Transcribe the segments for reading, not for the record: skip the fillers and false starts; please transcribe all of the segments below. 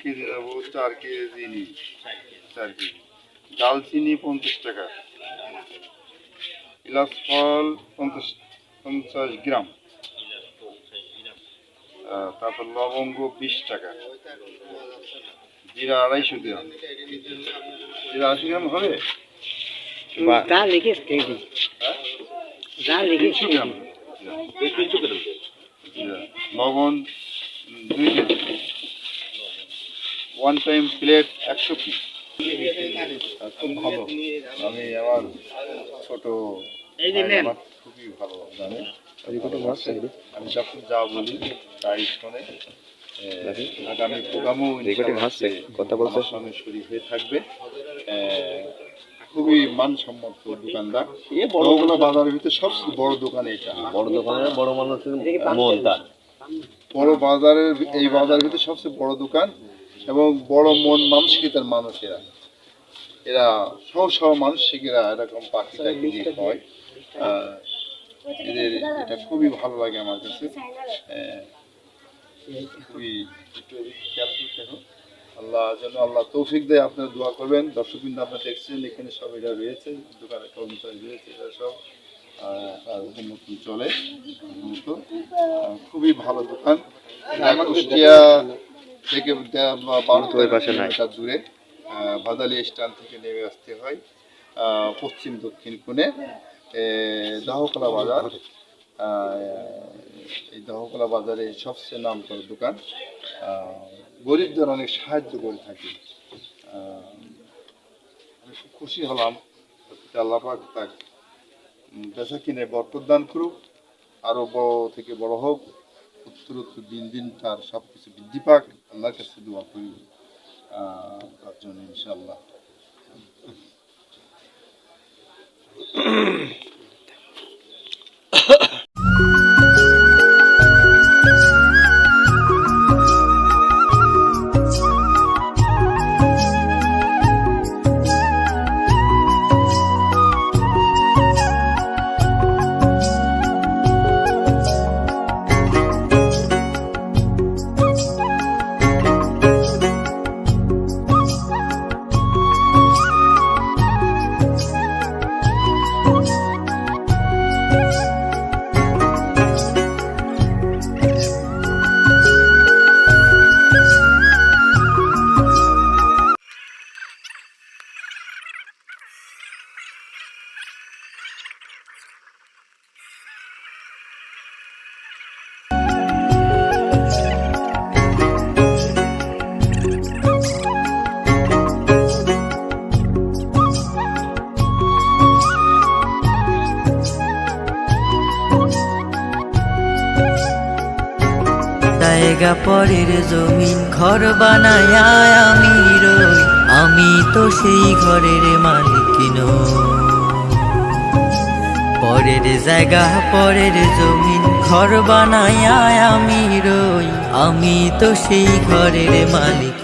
KG নেবো, 4 KG নিই, 4 KG. দালচিনি 50 টাকা, ইলাচ ফল 50 গ্রাম, তারপর লবঙ্গ 20 টাকা, জিরা 250 গ্রাম। জিরা 80 গ্রাম হবে? যা লিখিস কেজি, যা লিখিস 300 গ্রাম। জিরা, লবণ 2 KG, one time plate 100 piece. খুব ভালো, আমি আমার ছোট আমার খুবই ভালো জানে। আমি যখন যা বলি তাই শোনে। আগামী প্রোগ্রামও কথা বলতে সঙ্গে শরীর হয়ে থাকবে। খুবই মানসম্মত দোকানদার। বড়গুলো বাজারের ভিতরে সবচেয়ে বড় দোকান এটা। বড় দোকানে বড় মানুষের মন তার। বড় বাজারের এই বাজারের ভিতরে সবচেয়ে বড় দোকান এবং বড় মন মানসিকতার মানুষেরা, এরা সহ মানুষেরা এরকম পাখি টাকি নিয়ে হয়। এদের এটা খুবই ভালো লাগে আমার কাছে। খুবই আল্লাহ তৌফিক দেয়। আপনারা দোয়া করবেন। দর্শকবৃন্দ আপনারা দেখছেন এখানে সব এরা রয়েছে, দোকানের কর্মচারী রয়েছে, এরা সব নতুন চলে। খুবই ভালো দোকান। কুষ্টিয়া থেকে 12 কিলোমিটার দূরে, ভাদালি স্ট্যান্ড থেকে নেমে আসতে হয় পশ্চিম দক্ষিণ কোণে দহকলা বাজার। এই দহকলা বাজারে সবচেয়ে নাম করা দোকান। গরিবদের অনেক সাহায্য করে থাকি। আমি খুব খুশি হলাম। আল্লাহ পাক তার বেচা কিনে বরকত দান করুক, আরো বড় থেকে বড় হোক, উত্তরোত্তর দিন দিন তার সবকিছু বৃদ্ধি পাক। আল্লাহর কাছে দোয়া করি তার জন্য ইনশাআল্লাহ। জায়গা পরের জমিন ঘর বানায় আমি রই, আমি তো সেই ঘরের মালিক নই। পরের জায়গা পরের জমিন ঘর বানায় আমি রই, আমি তো সেই ঘরের মালিক।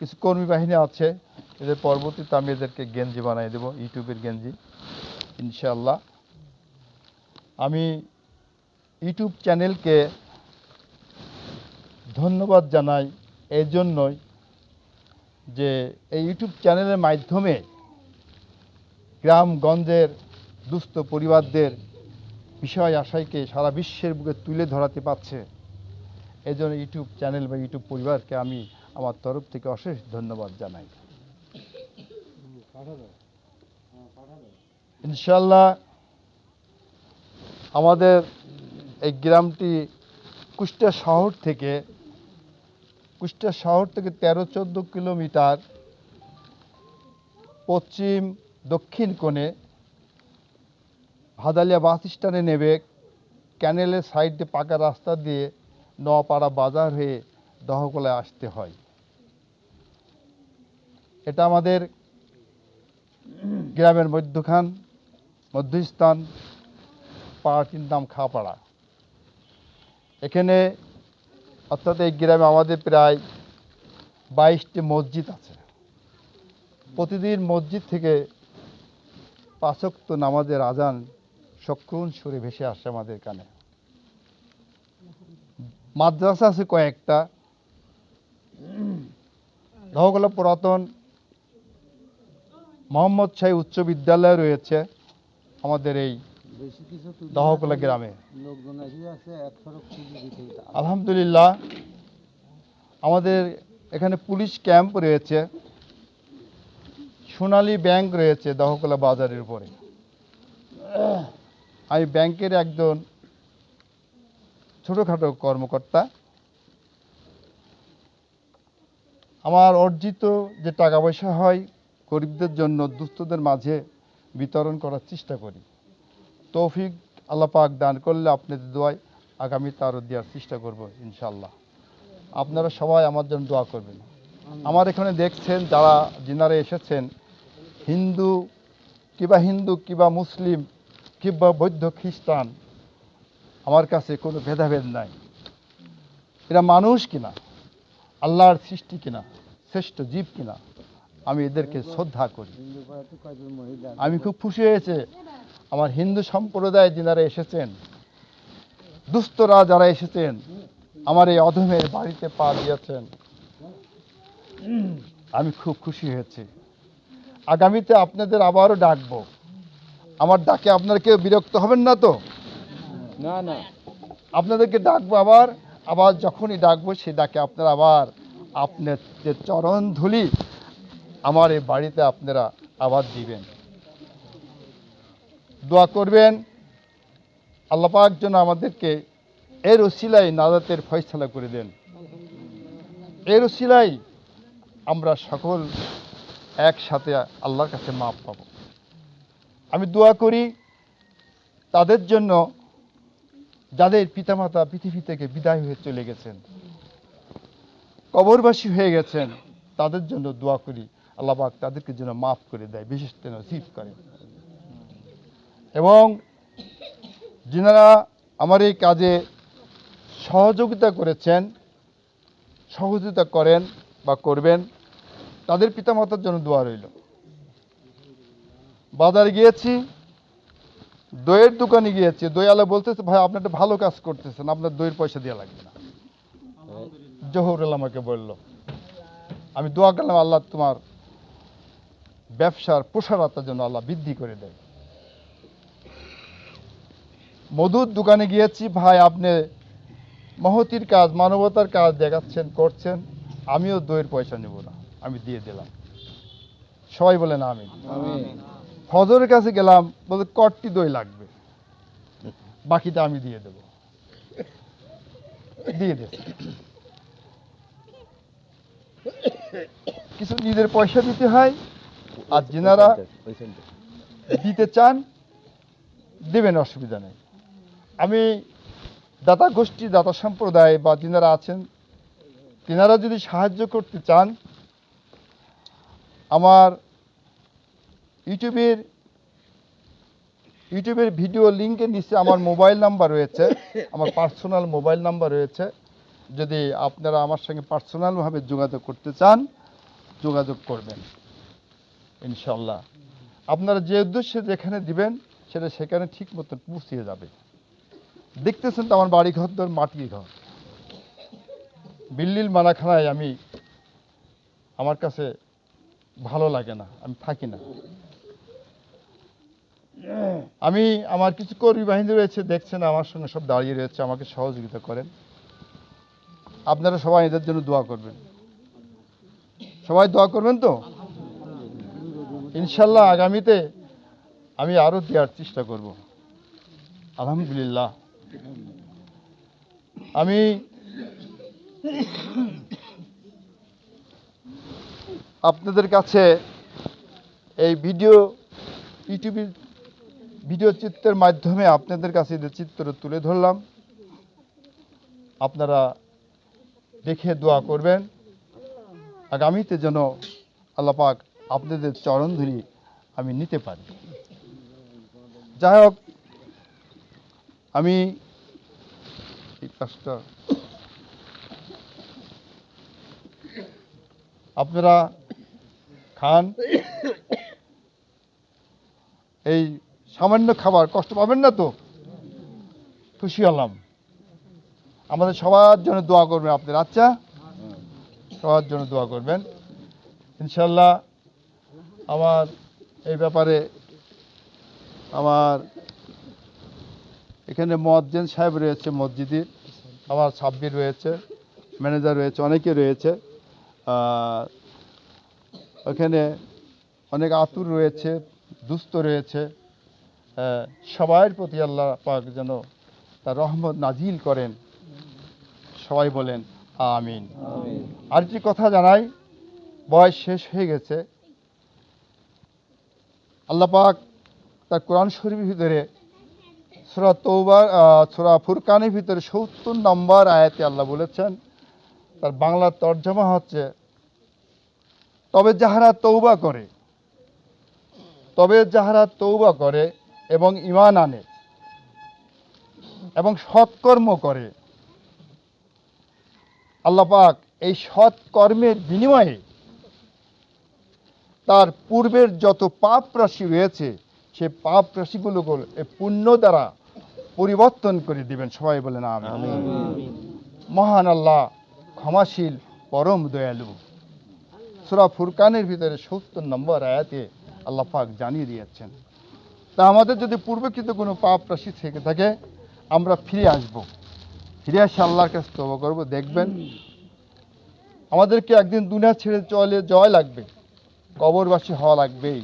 কিছু কর্মী বাহিনী আছে, এদের পরবর্তীতে আমি এদেরকে গেঞ্জি বানিয়ে দেবো, ইউটিউবের গেঞ্জি ইনশাআল্লাহ। আমি ইউটিউব চ্যানেলকে ধন্যবাদ জানাই এই জন্যই যে এই ইউটিউব চ্যানেলের মাধ্যমে গ্রামগঞ্জের দুস্থ পরিবারদের বিষয় আশয়কে সারা বিশ্বের বুকে তুলে ধরাতে পারছে। এই জন্য ইউটিউব চ্যানেল বা ইউটিউব পরিবারকে আমি আমার তরফ থেকে অশেষ ধন্যবাদ জানাই। ইনশাআল্লাহ আমাদের এই গ্রামটি কুষ্টিয়া শহর থেকে 13-14 কিলোমিটার পশ্চিম দক্ষিণ কোণে ভাদালিয়া বাস স্ট্যান্ডে নেবে ক্যানেলের সাইডে পাকা রাস্তা দিয়ে নোয়াপাড়া বাজার হয়ে দহকলায় আসতে হয়। এটা আমাদের গ্রামের মধ্যস্থান, পাড়াটির নাম খাপাড়া। এখানে অর্থাৎ এই গ্রামে আমাদের প্রায় 22টি মসজিদ আছে। প্রতিদিন মসজিদ থেকে 5 ওয়াক্ত নামাজের আজান সক্ষণ সুরে ভেসে আসে আমাদের কানে। মাদ্রাসা আছে কয়েকটা, দহকলা পুরাতন মোহাম্মদ শাহী উচ্চ বিদ্যালয় রয়েছে আমাদের এই দহকলা গ্রামে। আলহামদুলিল্লাহ আমাদের এখানে পুলিশ ক্যাম্প রয়েছে, সোনালী ব্যাংক রয়েছে দহকলা বাজারের উপরে। আমি ব্যাংকের একজন ছোটোখাটো কর্মকর্তা। আমার অর্জিত যে টাকা পয়সা হয় গরিবদের জন্য, দুস্থদের মাঝে বিতরণ করার চেষ্টা করি। তৌফিক আল্লাহ পাক দান করলে আপনাদের দোয়ায় আগামীতে আরও দেওয়ার চেষ্টা করব ইনশাআল্লাহ। আপনারা সবাই আমার জন্য দোয়া করবেন। আমার এখানে দেখছেন যিনারা এসেছেন, হিন্দু কিবা মুসলিম কিংবা বৌদ্ধ খ্রিস্টান, আমার কাছে কোনো ভেদাভেদ নাই। এরা মানুষ কিনা, আল্লাহর সৃষ্টি কিনা, শ্রেষ্ঠ জীব কিনা, আমি এদেরকে শ্রদ্ধা করি। আমি খুব খুশি হয়েছে আমার হিন্দু সম্প্রদায় যিনারা এসেছেন, দুস্থরা যারা এসেছেন, আমার এই অধমের বাড়িতে পা দিয়েছেন, আমি খুব খুশি হয়েছি। আগামীতে আপনাদের আবারও ডাকবো। আমার ডাকে আপনারা কেউ বিরক্ত হবেন না তো? না, আপনাদেরকে ডাকবো আবার যখনই ডাকবো সেই ডাকে আপনারা আবার আপনার যে চরণ ধুলি আমার এই বাড়িতে আপনারা আবার দিবেন। দোয়া করবেন আল্লাহ পাক যেন আমাদেরকে এর ওসিলায় নাজাতের ফয়সালা করে দেন। এর ওসিলায় আমরা সকল একসাথে আল্লাহর কাছে মাপ পাব। আমি দোয়া করি তাদের জন্য যাদের পিতামাতা পৃথিবী থেকে বিদায় হয়ে চলে গেছেন, কবরবাসী হয়ে গেছেন, তাদের জন্য দোয়া করি আল্লাহ পাক তাদেরকে যেন মাফ করে দেয়, বিশেষ নসিব করে। এবং যিনারা আমার এই কাজে সহযোগিতা করেন বা করবেন, তাদের পিতামাতার জন্য দোয়া রইল। বাজারে গিয়েছি, দইয়ের দোকানে গিয়েছি, দইওয়ালা বলতেছে ভাই আপনি একটা ভালো কাজ করতেছেন, আপনার দইয়ের পয়সা দেওয়া লাগবে না। জহুরুল আমাকে বলল। আমি দোয়া করলাম আল্লাহ তোমার ব্যবসার প্রসারতার জন্য আল্লাহ বৃদ্ধি করে দেয়। মধুর দোকানে গিয়েছি, ভাই আপনি মহতির কাজ, মানবতার কাজ দেখাচ্ছেন, করছেন, আমিও দইয়ের পয়সা নেব না, আমি দিয়ে দিলাম। সবাই বলেন আমিন। ফজরের কাছে গেলাম, বলে কটটি দই লাগবে, বাকিটা আমি দিয়ে দেব, দিয়ে দেব। কিছু নিজের পয়সা দিতে হয়, আর যিনারা দিতে চান দেবেন, অসুবিধা নেই। আমি দাতা গোষ্ঠী, দাতা সম্প্রদায় বা যিনারা আছেন, তিনারা যদি সাহায্য করতে চান, আমার ইউটিউবের ভিডিও লিঙ্কের নিচে আমার মোবাইল নাম্বার রয়েছে, আমার পার্সোনাল মোবাইল নাম্বার রয়েছে। যদি আপনারা আমার সঙ্গে পার্সোনালভাবে যোগাযোগ করতে চান, যোগাযোগ করবেন ইনশাল্লাহ। আপনারা যে উদ্দেশ্যে যেখানে দিবেন সেটা সেখানে ঠিক মতো পৌঁছিয়ে যাবে। দেখতেছেন তো আমার বাড়ি ঘর ধর মাটির ঘর, বিল্লিল মানাখানায় আমি আমার কাছে ভালো লাগে না, আমি থাকি না। আমি আমার কিছু কর্মী বাহিনী রয়েছে, দেখছেন আমার সঙ্গে সব দাঁড়িয়ে রয়েছে, আমাকে সহযোগিতা করেন। আপনারা সবাই এদের জন্য দোয়া করবেন, সবাই দোয়া করবেন তো ইনশাল্লাহ। আগামীতে আমি আরো দেওয়ার চেষ্টা করব আলহামদুলিল্লাহ। আমি আপনাদের কাছে এই ইউটিউবের ভিডিও চিত্রের মাধ্যমে আপনাদের কাছে যে চিত্র তুলে ধরলাম, আপনারা দেখে দোয়া করবেন আগামীতে যেন আল্লাহ পাক আপনাদের চরণধরি আমি নিতে পারি। যাই হোক, আমি এই কাজটা আপনারা খান, এই সামান্য খাবার কষ্ট পাবেন না তো? খুশি হলাম। আমাদের সবার জন্য দোয়া করবেন আপনারা, আচ্ছা? সবার জন্য দোয়া করবেন ইনশাল্লাহ। আমার এই ব্যাপারে আমার এখানে মুয়াজ্জিন সাহেব রয়েছে মসজিদের, আমার সাব্বির রয়েছে, ম্যানেজার রয়েছে, অনেকে রয়েছে, ওখানে অনেক আতুর রয়েছে, দুস্থ রয়েছে। সবার প্রতি আল্লাহ পাক যেন তার রহমত নাজিল করেন, সবাই বলেন আমিন। আরেকটি কথা জানাই, বয়স শেষ হয়ে গেছে। আল্লাহ পাক তার কোরআন শরীফের ভিতরে সূরা তওবার সূরা ফুরকানের ভিতরে ৭০ নম্বর আয়াতে আল্লাহ বলেছেন, তার বাংলা তর্জমা হচ্ছে, তবে যাহারা তওবা করে এবং ঈমান আনে এবং সৎকর্ম করে, আল্লাহ পাক এই সৎকর্মের বিনিময়ে তার পূর্বের যত পাপ রাশি রয়েছে সে পাপ রাশিগুলোকে এই পুণ্য দ্বারা পরিবর্তন করে দিবেন। সবাই বলেন আমিন। মহান আল্লাহ ক্ষমাশীল, পরম দয়ালু। সূরা ফুরকানের ভিতরে ৭০ নম্বর আয়াতে আল্লাহ পাক জানিয়ে দিয়েছেন। তা আমাদের যদি পূর্বকৃত কোনো পাপ রাশি থেকে থাকে, আমরা ফিরে আসব, ফিরে এসে আল্লাহর কাছে তওবা করব। দেখবেন আমাদেরকে একদিন দুনিয়া ছেড়ে চলে যাওয়া লাগবে, কবরবাসী হওয়া লাগবেই,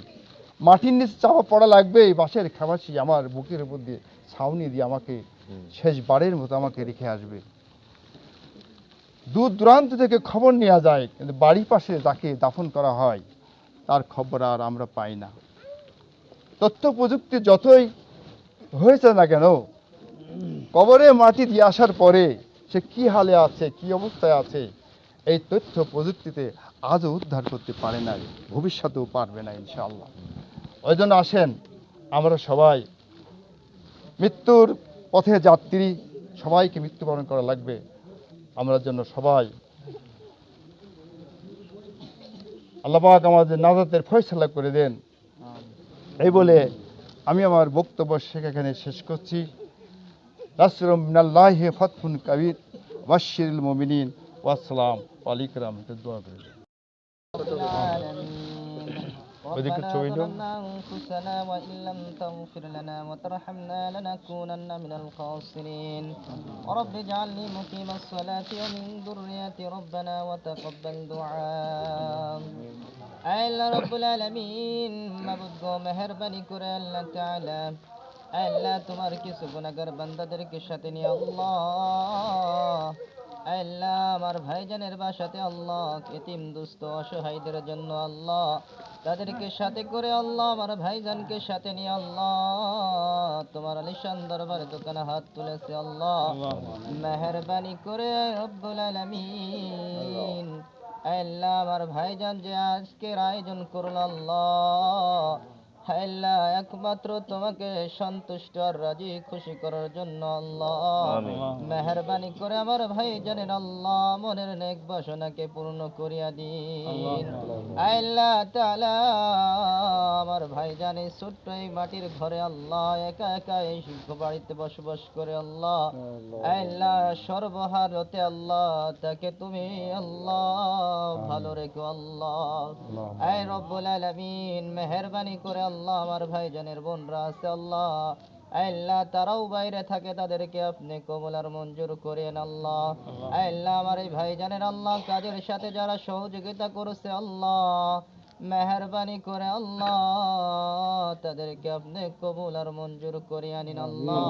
মাটির নিচে চাপা পড়া লাগবেই, বাঁশের খাবাসি আমার বুকের উপর দিয়ে ছাউনি দিয়ে আমাকে শেষবারের মতো আমাকে রেখে আসবে। দূর দূরান্ত থেকে খবর নেওয়া যায়, কিন্তু বাড়ির পাশে যাকে দাফন করা হয় তার খবর আর আমরা পাই না। তথ্য প্রযুক্তি যতই হয়েছে না কেন, কবরে মাটি দিয়ে আসার পরে সে কি হালে আছে, কি অবস্থায় আছে, এই তথ্য প্রযুক্তিতে আজও উদ্ধার করতে পারে নাই, ভবিষ্যতেও পারবে না ইনশাআল্লাহ। ওই জন্য আসেন, আমরা সবাই মৃত্যুর পথে যাত্রী, সবাইকে মৃত্যুবরণ করা লাগবে। আমরা জন্য সবাই আল্লাহ পাক আমাদের নাজাতের ফয়সালা করে দেন। এই বলে আমি আমার বক্তব্য সেখানে শেষ করছি। নাসরুম মিনাল্লাহি ফাতহুন কাবীর বাশশিরিল মুমিনিন। ওয়াসসালামু আলাইকুম ওয়া রাহমাতুল্লাহি। ربنا ظلمنا أنفسنا وإن لم تغفر لنا وترحمنا لنكونن من الخاسرين رب اجعلني مقيم الصلاة ومن ذريتي ربنا وتقبل دعاء আল্লাহ রব্বুল আলামিন মাবুদ গো মেহেরবানি করে আল্লাহ তাআলা আল্লাহ তোমার কিছু গুনাহগার বান্দাদেরকে সাথে নিয়ে আল্লাহ আল্লাহ আমার ভাইজানের বাসাতে আল্লাহ এতিম দুস্থ অসহায়দের জন্য আল্লাহ তাদেরকে সাথে করে আল্লাহ আমার ভাইজানকে সাথে নিয়ে আল্লাহ তোমার আলিশান দরবারে দোকানে হাত তুলেছে আল্লাহ মেহেরবানি করে রব্বুল আলামিন আল্লাহ আমার ভাইজান যে আজকের আয়োজন করল আল্লাহ হায় আল্লাহ একমাত্র তোমাকে সন্তুষ্ট আর রাজি খুশি করার জন্য আল্লাহ মেহেরবানি করে আমার ভাই জানেন আল্লাহ মনের নেক বাসনাকে পূর্ণ করিয়া দিন। হায় আল্লাহ তাআলা আমার ভাই জানে ছোট্ট এই মাটির ঘরে আল্লাহ একা একা এই বাড়িতে বসবাস করে আল্লাহ আল্লাহ সর্বহারতে আল্লাহ তাকে তুমি আল্লাহ ভালো রেখো আল্লাহ। আয় রব্বুল আলামিন মেহেরবানি করে আল্লাহ আমার ভাইজানের বোনরা আছে আল্লাহ আল্লাহ তারাও বাইরে থাকে তাদেরকে আপনি কবুল আর মঞ্জুর করেন আল্লাহ। আল্লাহ আমার এই ভাইজানের আল্লাহ কাজের সাথে যারা সহযোগিতা করেছে আল্লাহ মেহেরবানি করে আল্লাহ তাদেরকে আপনি কবুল আর মঞ্জুর করে আনিন আল্লাহ।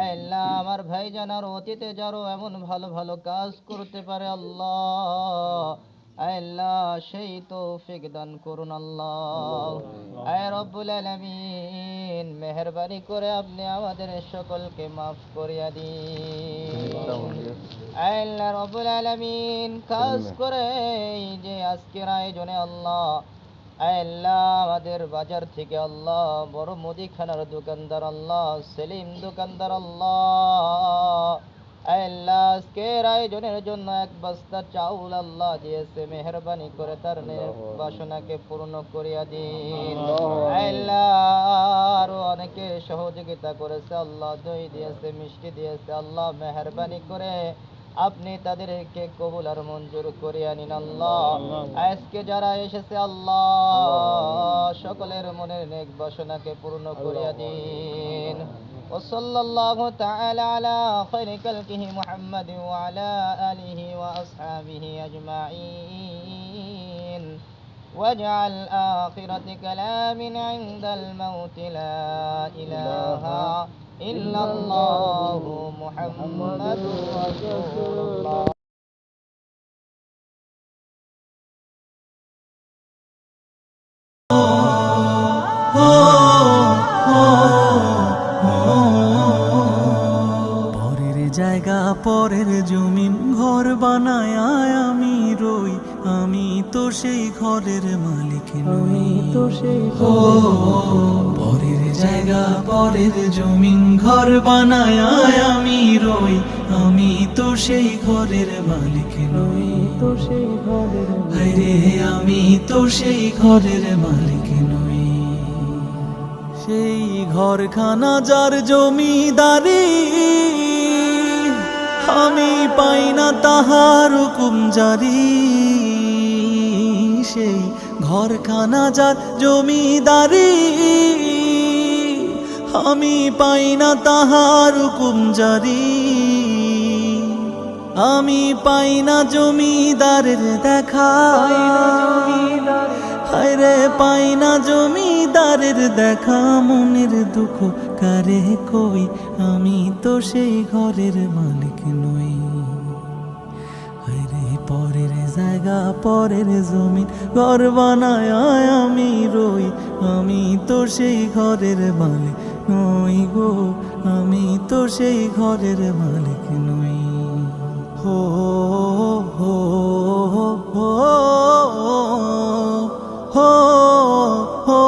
আল্লাহ আমার ভাইজান আর অতীতে যারও এমন ভালো ভালো কাজ করতে পারে আল্লাহ আল্লাহ সেই তৌফিক দান করুন আল্লাহ। আয় রব্বুল আলামিন মেহেরবানি করে আপনি আমাদের সকলকে মাফ করিয়া দিন। আল্লাহ রব্বুল আলামিন কাজ করে এই যে আজকের আয়োজনে আল্লাহ আল্লাহ আমাদের বাজার থেকে আল্লাহ বড় মুদিখানার দোকানদার আল্লাহ সেলিম দোকানদার আল্লাহ আল্লাহ আজকের আয়োজনের জন্য এক বস্তা চাউল আল্লাহ দিয়েছে মেহেরবানি করে তার বাসনাকে পূর্ণ করিয়া দিন। আল্লাহ আরো অনেকে সহযোগিতা করেছে আল্লাহ দই দিয়েছে মিষ্টি দিয়েছে আল্লাহ মেহেরবানি করে আপনি তাদেরকে কবুল আর মঞ্জুর করে আনিন আল্লাহ। আজকে যারা এসেছে আল্লাহ সকলের মনের নেক বাসনাকে পূর্ণ করিয়া দিন। وصلى الله تعالى على خير خلقه محمد وعلى آله وأصحابه أجمعين واجعل آخرة كلام عند الموت لا إله إلا الله محمد رسول الله. জায়গা পরের জমিন ঘর বানায় আমি রই আমি তো সেই ঘরের মালিক নই তো সেই পরের জায়গা পরের জমিন ঘর বানায় আমি রই আমি তো সেই ঘরের মালিক নই তো সেই ঘরের রে আমি তো সেই ঘরের মালিক নই। সেই ঘরখানা যার জমিদারি আমি পাই না তাহার হুকুম জারি সেই ঘরখানা যার জমিদারি আমি পাই না তাহার হুকুম জারি আমি পাই না জমিদারের দেখা হায়রে পাই না জমিদারের দেখা মনের দুঃখ কারে কই আমি তো সেই ঘরের মালিক নই। হায়রে পরের জায়গা পরের জমিন ঘর বানায় আমি রই আমি তো সেই ঘরের মালিক নই গো আমি তো সেই ঘরের মালিক নই। হো হো হো হো হো হো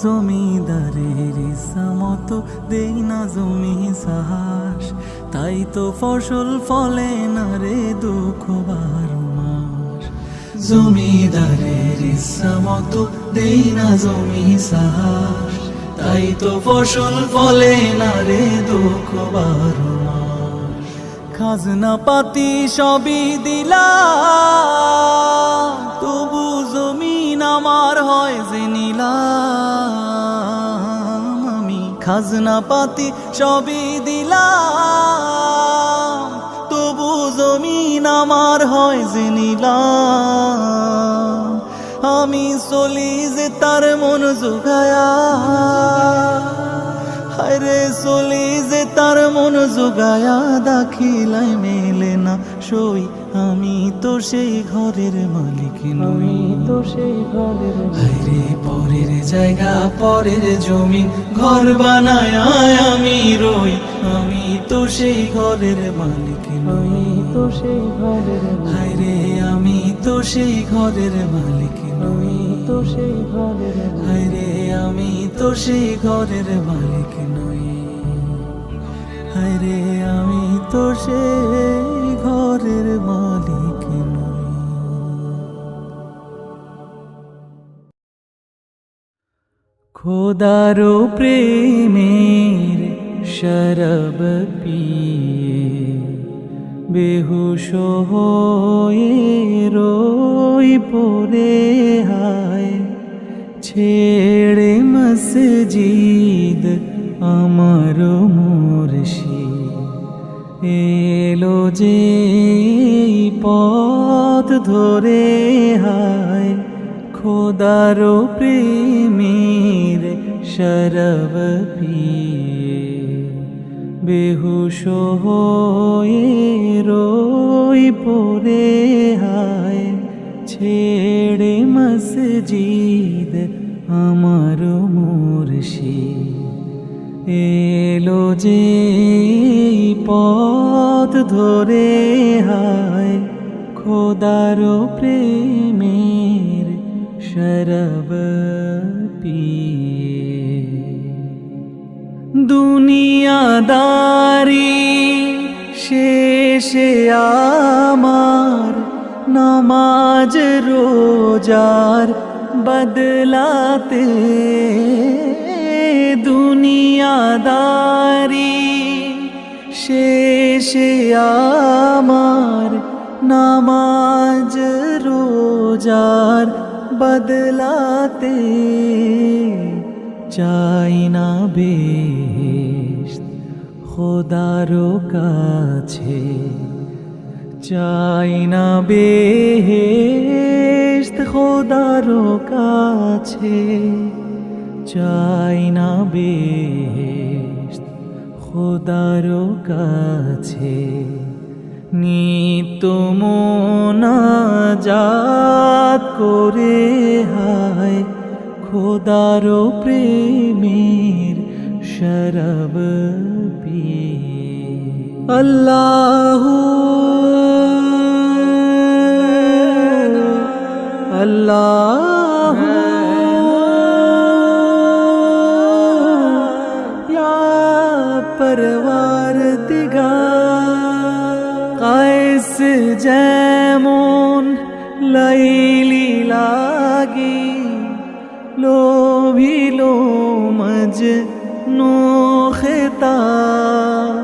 জমিদারের ইচ্ছামতো দেই না জমি চাষ তাই তো ফসল ফলে না রে দুঃখ 12 মাস। জমিদারের ইচ্ছামতো দেই না জমি চাষ তাই তো ফসল ফলে না রে দুঃখ 12 মাস। খাজনা পাতি সবই দিলাম তবু জমিন আমার হয় যে নিলাম আমি খাজনা পাতি সবই দিলাম তবু জমিন আমার হয় যে নিলাম আমি চলি যে তার মন জোগায়া হায়রে চলি যে তার মন জোগায়া দাখিলায় মেলে না সই, আমি তো সেই ঘরের মালিক নই, তো সেই ঘরের হায়রে পরের জায়গা পরের জমি ঘর বানায় আমি রই, আমি তো সেই ঘরের মালিক নই, তো সেই ঘরের হায়রে আমি তো সেই ঘরের মালিক নই, তো সেই ঘরের হায়রে আমি তো সেই ঘরের মালিক নই, হায়রে আমি তো সেই ঘরের মালিক নই। খোদারো প্রেমের শরব পিয়ে বেহুশ হয়ে রই পড়ে হায়, ছেড়ে মসজিদ আমার মুর্শিদ এলো যে পথ ধরে হায়, খোদারো প্রেমের শরব পিয়ে বেহুশ হয়ে রই পড়ে হায়, ছেড়ে মসজিদ আমার মুর্শিদ এলো যে পথ ধরে হায়, খোদারো প্রেমের শরব পিয়ে। দুনিয়াদারি শেষে আমার নামাজ রোজার বদলাতে, দুনিয়াদারি শেষে আমার নামাজ রোজার বদলাতে, চাই না বেহেশত খোদারো কাছে, চাই না বেহেশত খোদারো কাছে, চাই না বেহেশত খোদারো কাছে, নিত্য মোনাজাত করে হায়, খোদারো প্রেমের শরব পিয়ে। আল্লাহু আল্লাহু ইয়া পরওয়ারদিগার, কায়েস যেমন লাইলি লাগি লোভিলো মজনু খেতাব,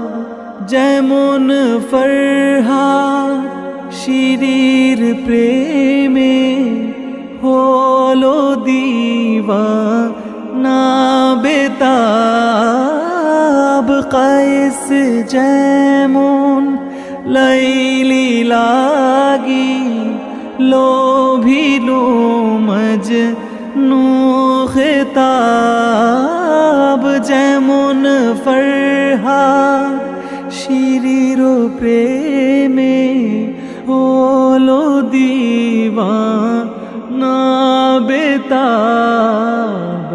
যেমন ফরহাদ শিরির প্রেমে হলো দিওয়ানা বেতাব, কায়েস যেমন লাইলি লাগি লোভিলো মজনু খেতাব, যেমন ফরহাদ শিরির প্রেমে হলো দিওয়ানা বেতাব,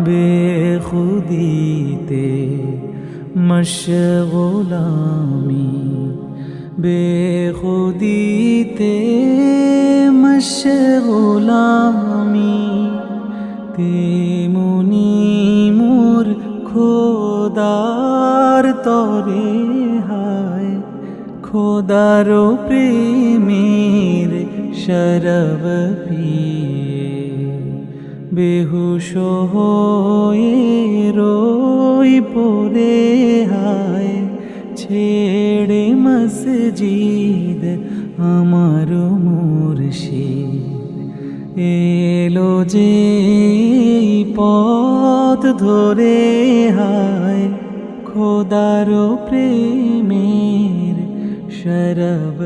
বেখুদিতে মশগুল আমি, বেখুদিতে মশগুল আমি, তেমনি মোর খোদার তরে হায়, খোদারো প্রেমের শরব পিয়ে বেহুশ হয়ে রই পড়ে হায়, ছেড়ে মসজিদ আমার মুর্শিদ এলো যে পথ ধরে হায়, খোদারো প্রেমের শরব